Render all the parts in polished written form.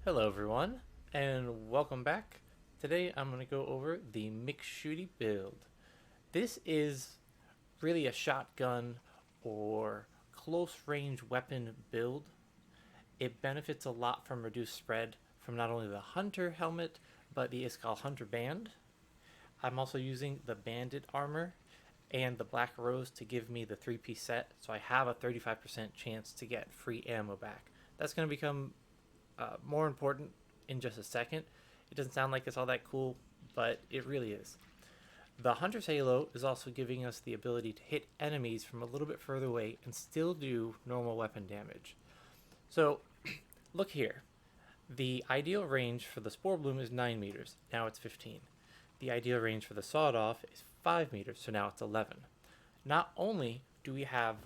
Hello everyone, and welcome back. Today I'm going to go over the McShooty Build. This is really a shotgun or close range weapon build. It benefits a lot from reduced spread from not only the Hunter helmet, but the Iskall Hunter band. I'm also using the Bandit armor and the Black Rose to give me the 3-piece set, so I have a 35% chance to get free ammo back. That's going to become more important in just a second. It doesn't sound like it's all that cool, but it really is. The Hunter's Halo is also giving us the ability to hit enemies from a little bit further away and still do normal weapon damage. So, look here. The ideal range for the Spore Bloom is 9 meters, now it's 15. The ideal range for the Sawed Off is 5 meters, so now it's 11. Not only do we have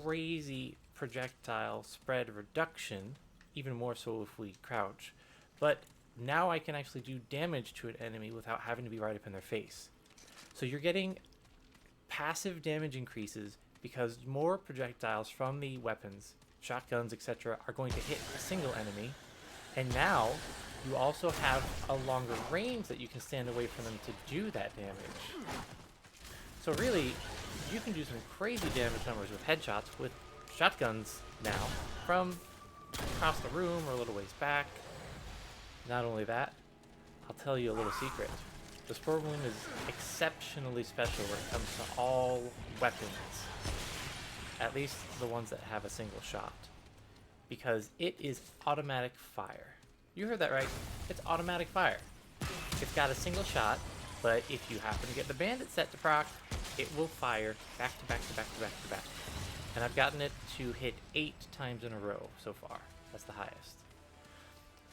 crazy projectile spread reduction, even more so if we crouch, but now I can actually do damage to an enemy without having to be right up in their face. So you're getting passive damage increases because more projectiles from the weapons, shotguns, etc., are going to hit a single enemy, and now you also have a longer range that you can stand away from them to do that damage. So really, you can do some crazy damage numbers with headshots with shotguns now from across the room or a little ways back. Not only that, I'll tell you a little secret. The Spore Bloom is exceptionally special when it comes to all weapons, at least the ones that have a single shot, because it is automatic fire. You heard that right, it's automatic fire. It's got a single shot, but if you happen to get the Bandit set to proc, it will fire back to back to back to back to back. And I've gotten it to hit 8 times in a row so far. That's the highest.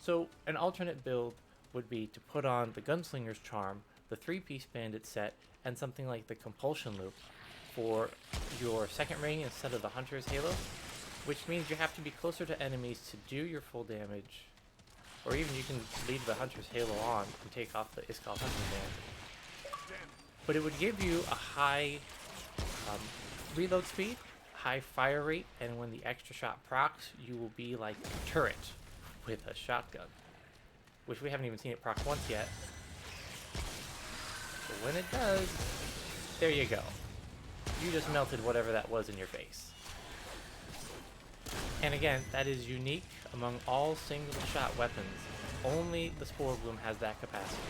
So an alternate build would be to put on the Gunslinger's Charm, the 3-piece Bandit set, and something like the Compulsion Loop for your second ring instead of the Hunter's Halo, which means you have to be closer to enemies to do your full damage, or even you can leave the Hunter's Halo on and take off the Iskall Hunter band. But it would give you a high reload speed, high fire rate, and when the extra shot procs, you will be like a turret with a shotgun, which we haven't even seen it proc once yet. But when it does, there you go. You just melted whatever that was in your face. And again, that is unique among all single shot weapons. Only the Spore Bloom has that capacity.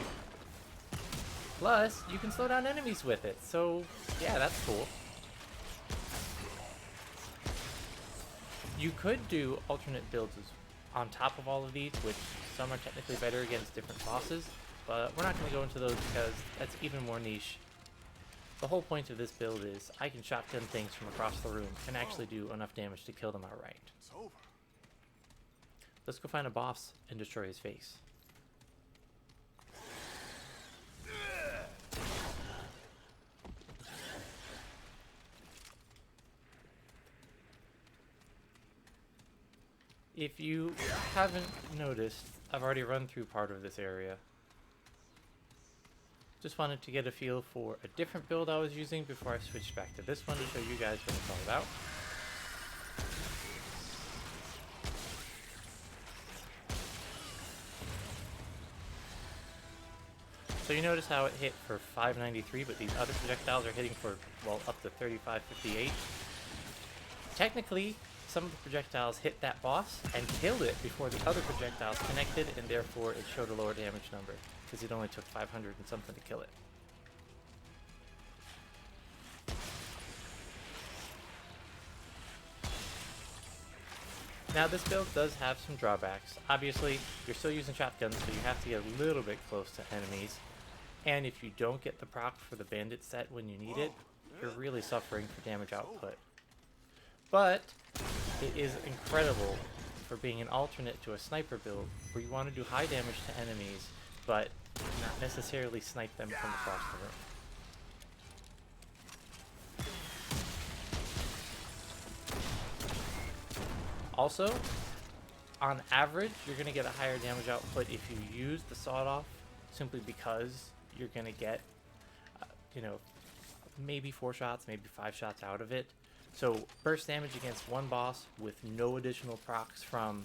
Plus, you can slow down enemies with it, so yeah, that's cool. You could do alternate builds on top of all of these, which some are technically better against different bosses, but we're not going to go into those because that's even more niche. The whole point of this build is I can shotgun things from across the room and actually do enough damage to kill them outright. Let's go find a boss and destroy his face. If you haven't noticed, I've already run through part of this area. Just wanted to get a feel for a different build I was using before I switched back to this one to show you guys what it's all about. So you notice how it hit for 593, but these other projectiles are hitting for, well, up to 3558. Technically, some of the projectiles hit that boss and killed it before the other projectiles connected, and therefore it showed a lower damage number, because it only took 500 and something to kill it. Now this build does have some drawbacks. Obviously, you're still using shotguns, so you have to get a little bit close to enemies. And if you don't get the proc for the Bandit set when you need it, you're really suffering for damage output. But it is incredible for being an alternate to a sniper build, where you want to do high damage to enemies, but not necessarily snipe them from across the room. Also, on average, you're going to get a higher damage output if you use the sawed-off, simply because you're going to get, maybe 4 shots, maybe 5 shots out of it. So burst damage against one boss with no additional procs from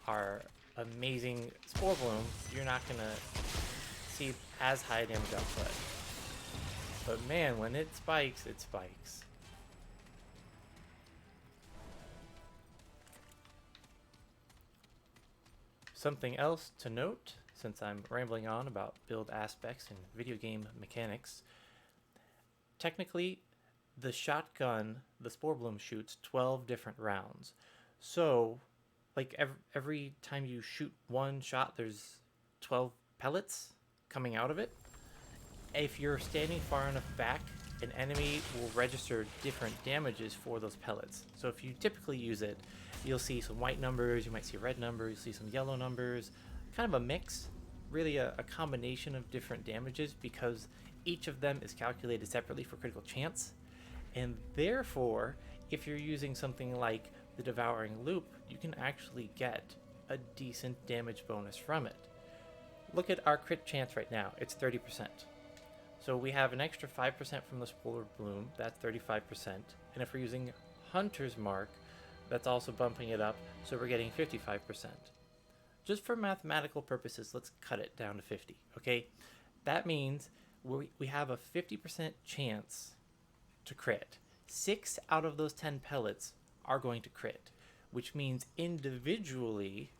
our amazing Spore Bloom, you're not going to see as high damage output. But man, when it spikes, it spikes. Something else to note, since I'm rambling on about build aspects and video game mechanics, technically the shotgun, the Spore Bloom shoots 12 different rounds. So, like every time you shoot one shot, there's 12 pellets coming out of it. If you're standing far enough back, an enemy will register different damages for those pellets. So if you typically use it, you'll see some white numbers, you might see red numbers, you'll see some yellow numbers, kind of a mix, really a combination of different damages, because each of them is calculated separately for critical chance. And therefore, if you're using something like the Devouring Loop, you can actually get a decent damage bonus from it. Look at our crit chance right now, it's 30%. So we have an extra 5% from the Spore Bloom, that's 35%. And if we're using Hunter's Mark, that's also bumping it up, so we're getting 55%. Just for mathematical purposes, let's cut it down to 50, okay? That means we have a 50% chance to crit. 6 out of those 10 pellets are going to crit, which means individually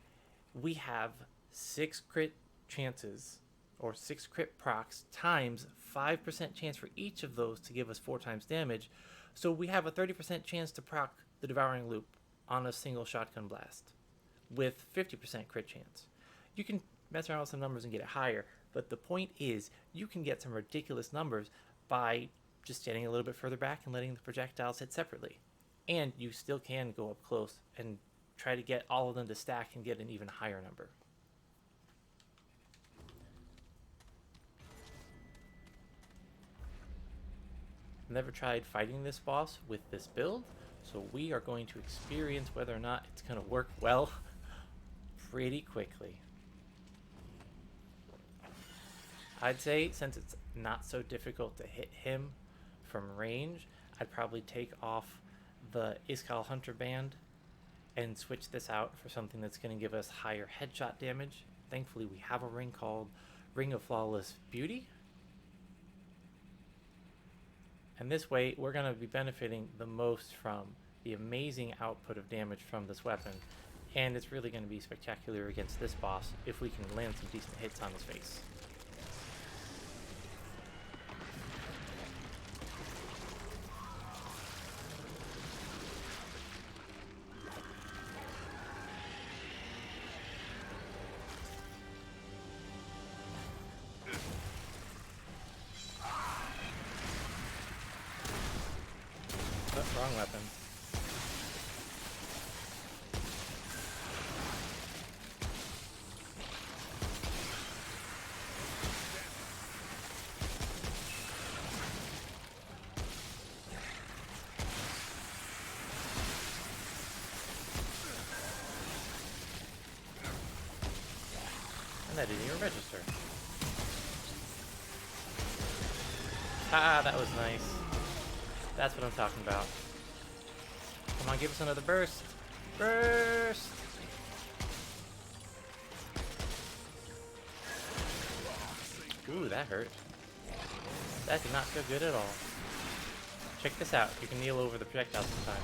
we have 6 crit chances, or 6 crit procs times 5% chance for each of those to give us 4 times damage. So we have a 30% chance to proc the Devouring Loop on a single shotgun blast with 50% crit chance. You can mess around with some numbers and get it higher, but the point is you can get some ridiculous numbers by just standing a little bit further back and letting the projectiles hit separately. And you still can go up close and try to get all of them to stack and get an even higher number. Never tried fighting this boss with this build, so we are going to experience whether or not it's going to work well pretty quickly. I'd say since it's not so difficult to hit him from range, I'd probably take off the Iskall Hunter Band and switch this out for something that's going to give us higher headshot damage. Thankfully we have a ring called Ring of Flawless Beauty. And this way, we're going to be benefiting the most from the amazing output of damage from this weapon. And it's really going to be spectacular against this boss if we can land some decent hits on his face. Wrong weapon. And that didn't even register. Ah, that was nice. That's what I'm talking about. Come on, give us another burst. Burst! Ooh, that hurt. That did not feel good at all. Check this out. You can kneel over the projectile sometimes.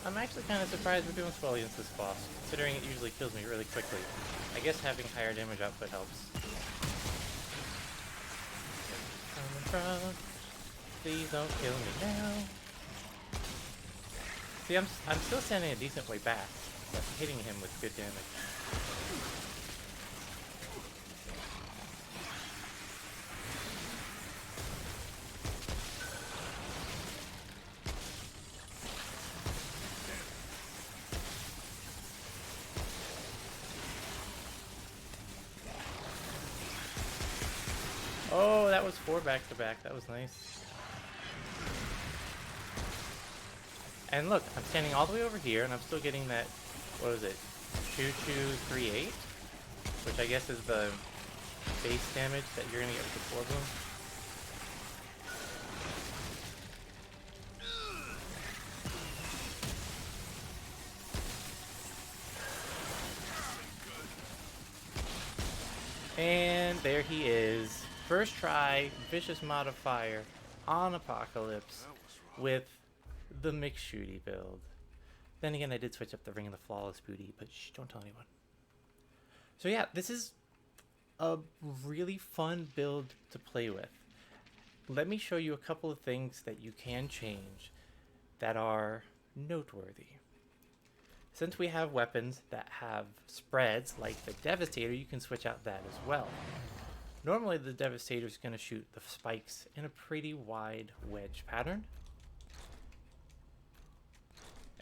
I'm actually kind of surprised we're doing so well against this boss, considering it usually kills me really quickly. I guess having higher damage output helps. Coming from, please don't kill me now. See, I'm still standing a decent way back, but hitting him with good damage. Oh, that was 4 back-to-back. That was nice. And look, I'm standing all the way over here, and I'm still getting that, what is it, 2238? Which I guess is the base damage that you're gonna get with the Borderlands. And there he is. First try, vicious modifier on Apocalypse with the McShooty build. Then again, I did switch up the Ring of the Flawless Booty, but shh, don't tell anyone. So yeah, this is a really fun build to play with. Let me show you a couple of things that you can change that are noteworthy. Since we have weapons that have spreads, like the Devastator, you can switch out that as well. Normally the Devastator is going to shoot the spikes in a pretty wide wedge pattern.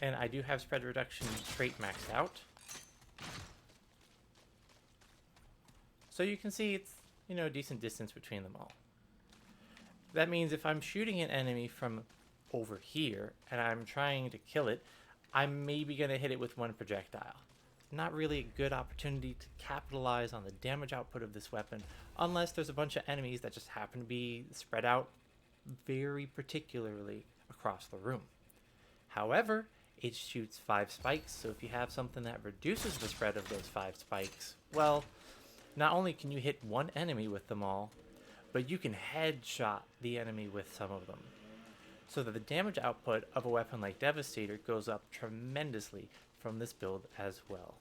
And I do have spread reduction straight maxed out. So you can see it's, you know, a decent distance between them all. That means if I'm shooting an enemy from over here and I'm trying to kill it, I'm maybe going to hit it with one projectile. Not really a good opportunity to capitalize on the damage output of this weapon unless there's a bunch of enemies that just happen to be spread out very particularly across the room. However, it shoots 5 spikes, so if you have something that reduces the spread of those 5 spikes, well, not only can you hit one enemy with them all, but you can headshot the enemy with some of them. So that the damage output of a weapon like Devastator goes up tremendously from this build as well.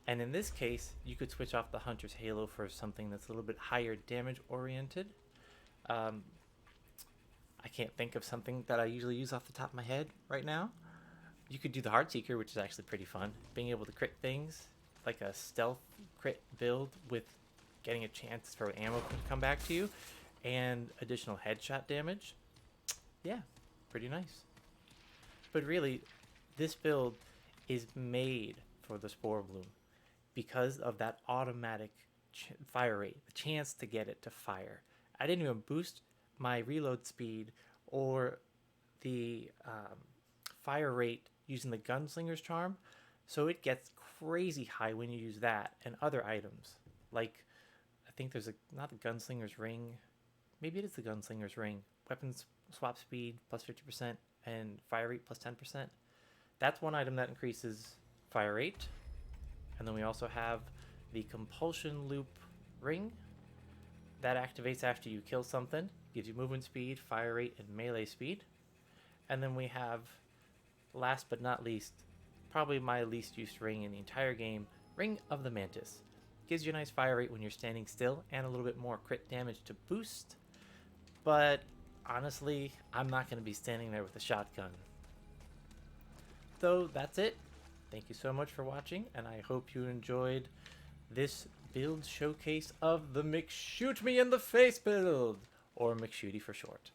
And in this case, you could switch off the Hunter's Halo for something that's a little bit higher damage oriented. I can't think of something that I usually use off the top of my head right now. You could do the Heartseeker, which is actually pretty fun. Being able to crit things, like a stealth crit build with getting a chance for ammo to come back to you, and additional headshot damage. Yeah, pretty nice. But really, this build is made for the Spore Bloom because of that automatic fire rate, the chance to get it to fire. I didn't even boost my reload speed or the fire rate using the Gunslinger's Charm, so it gets crazy high when you use that and other items. Like, I think there's not the Gunslinger's Ring, maybe it is the Gunslinger's Ring. Weapons swap speed plus 50% and fire rate plus 10%. That's one item that increases fire rate. And then we also have the Compulsion Loop Ring that activates after you kill something, gives you movement speed, fire rate, and melee speed. And then we have, last but not least, probably my least used ring in the entire game, Ring of the Mantis. Gives you a nice fire rate when you're standing still and a little bit more crit damage to boost. But honestly, I'm not going to be standing there with a shotgun. So that's it. Thank you so much for watching, and I hope you enjoyed this build showcase of the McShoot Me in the Face build, or McShooty for short.